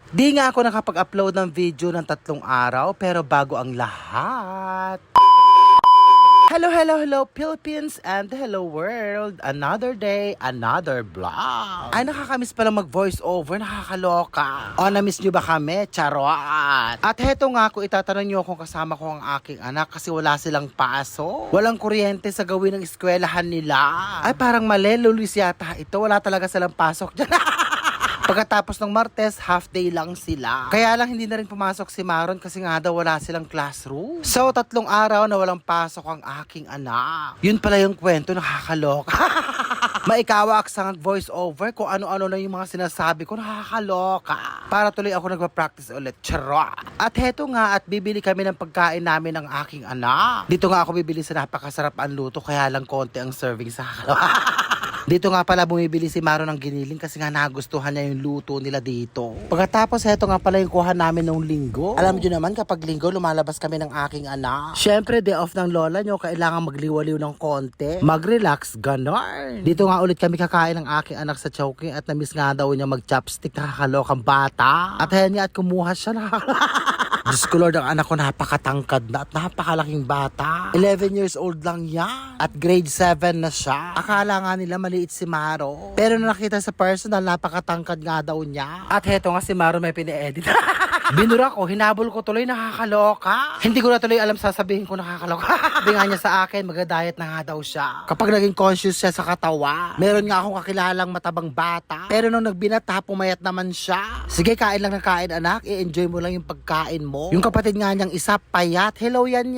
Di nga ako nakapag-upload ng video ng 3 araw, pero bago ang lahat. Hello, hello, hello Philippines and hello world. Another day, another vlog. Ay, nakakamiss pala mag-voice over, nakakaloka. O, na-miss nyo ba kami? Charot. At heto nga ako, itatanong nyo kung kasama ko ang aking anak kasi wala silang paso. Walang kuryente sa gawin ng eskwelahan nila. Ay, parang mali, lulis yata ito. Wala talaga silang pasok dyan. Pagkatapos ng Martes, half day lang sila. Kaya lang hindi na rin pumasok si Maron kasi nga daw wala silang classroom. So, 3 araw na walang pasok ang aking anak. Yun pala yung kwento, nakakaloka. Maikawa aksang voice over kung ano-ano na yung mga sinasabi ko, nakakaloka. Para tuloy ako nagpa-practice ulit. Charot. At heto nga, at bibili kami ng pagkain namin ng aking anak. Dito nga ako bibili sa napakasarap ang luto, kaya lang konti ang serving sa Dito nga pala bumibili si Maro ng giniling kasi nga nagustuhan niya yung luto nila dito. Pagkatapos heto nga pala yung kuha namin nung linggo. Alam niyo naman kapag linggo lumalabas kami ng aking anak. Syempre day off ng lola nyo, kailangan magliwaliw ng konti. Mag-relax, ganon. Dito nga ulit kami kakain ng aking anak sa Chowking at namiss nga daw niya mag-chopstick, nakakalokang bata. At ayan niya at kumuha siya na. Diyos ko Lord, ang anak ko napakatangkad na at napakalaking bata. 11 years old lang yan. At grade 7 na siya. Akala nga nila maliit si Maro. Pero nung nakita sa personal, napakatangkad nga daw niya. At heto nga si Maro may pini-edit. Binura ko, hinabol ko tuloy, nakakaloka. Hindi ko na tuloy alam sasabihin ko nakakaloka. Sabi nga niya sa akin, mag-diet na nga daw siya. Kapag naging conscious siya sa katawa, meron nga akong kakilalang matabang bata. Pero nung nagbinata, pumayat naman siya. Sige, kain lang ng kain anak, i-enjoy mo lang yung pagkain mo. Yung kapatid nga niyang isa, payat. Hello yan.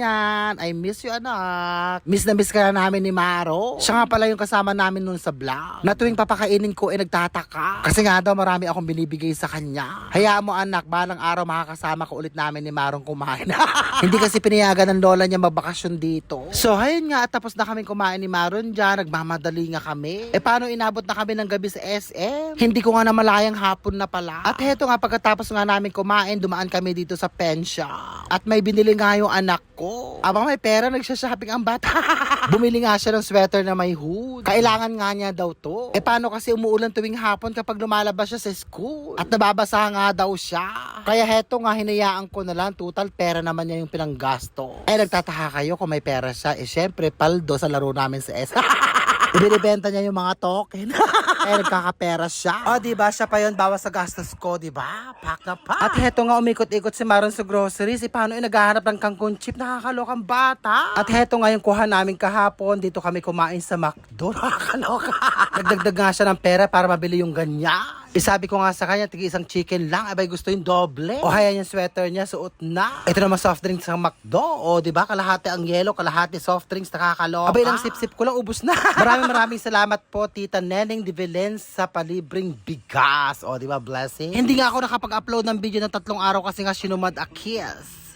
I miss you anak. Miss na miss ka na namin ni Maro. Siya nga pala yung kasama namin nun sa vlog. Na tuwing papakainin ko, nagtataka. Kasi nga daw marami akong binibigay sa kanya. Hayaan mo anak, balang araw makakasama ko ulit namin ni Marong kumain. Hindi kasi pinayagan ng lola niya magbakasyon dito. So, ayun nga, at tapos na kami kumain ni Maron dyan, nagmamadali nga kami. Paano inabot na kami ng gabi sa SM? Hindi ko nga namalayang hapon na pala. At heto nga, pagkatapos nga namin kumain, dumaan kami dito sa pen shop. At may binili nga yung anak ko. Abang may pera, nagsha-shopping ang bata. Bumili nga siya ng sweater na may hood. Kailangan nga niya daw to. Paano kasi umuulan tuwing hapon kapag lumalabas siya sa school? At nababasa nga daw siya. Kaya heto nga, hinayaan ko na lang. Total, pera naman niya yung pinanggasto. Nagtataka kayo kung may pera siya. Syempre, paldo sa laro namin sa S. Ibinibenta niya yung mga token. Nagkakapera siya. O, diba? Siya pa yun, bawas sa gastos ko, diba? Pak na pa. At heto nga, umikot-ikot si Maron sa groceries. Paano naghahanap ng kangkong chip? Nakakalokang bata. At heto nga yung kuha namin kahapon. Dito kami kumain sa McDo. Nakakaloka. Nagdagdag nga siya ng pera para mabili yung ganyan. Isabi ko nga sa kanya, tigi isang chicken lang. Abay, gusto yung doble. O, hayan yung sweater niya, suot na. Ito naman soft drinks sa McDo. O, diba? Kalahati ang yellow, kalahati soft drinks. Nakakaloka. Abay, lang sip-sip ko lang, ubus na. Maraming salamat po, Tita Neneng Divilens, sa palibring bigas. O, diba? Blessing. Hindi nga ako nakapag-upload ng video ng 3 araw kasi nga sinumad a kiss.